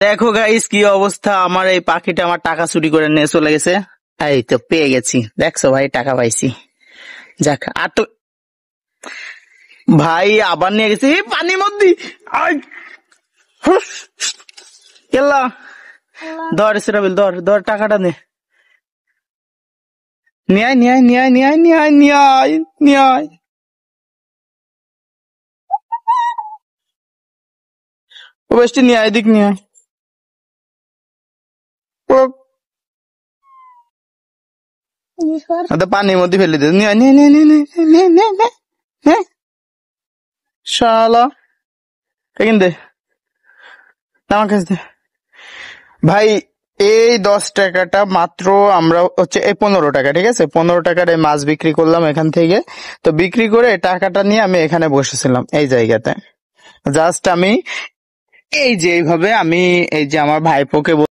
দেখো গাইস কি অবস্থা, আমার এই পাখিটা আমার টাকা চুরি করে নিয়ে চলে গেছে। এই তো পেয়ে গেছি, দেখছো ভাই টাকা পাইছি। যাক আর তো ভাই আবার নিয়ে গেছি পানির মধ্যে। আই, হুস, কেল্লা ধর সেরাবিল, ধর ধর টাকাটা নে। নিয়ে আয়, নিয়ে আয়, নিয়ে আয়, নিয়ে আয়, নিয়ে আয়, নিয়ে আয়, নিয়ে আয়। ও বেশটি নিয়ে আয়, দিক নিয়ে আয়। ও তো পানির মধ্যে ফেলে দে, নিয়ে আয়, নিয়ে নিয়ে নিয়ে নিয়ে নিয়ে নিয়ে নিয়ে নিয়ে। শালা এখান দে, আমার কাছে দে। ভাই এই 10 টাকাটা মাত্র আমরা হচ্ছে এই 15 টাকা, ঠিক আছে, 15 টাকার এই মাছ বিক্রি করলাম এখান থেকে। তো বিক্রি করে টাকাটা নিয়ে আমি এখানে বসেছিলাম এই জায়গাতে। জাস্ট আমি এই যে এইভাবে আমি এই যে আমার ভাইপোকে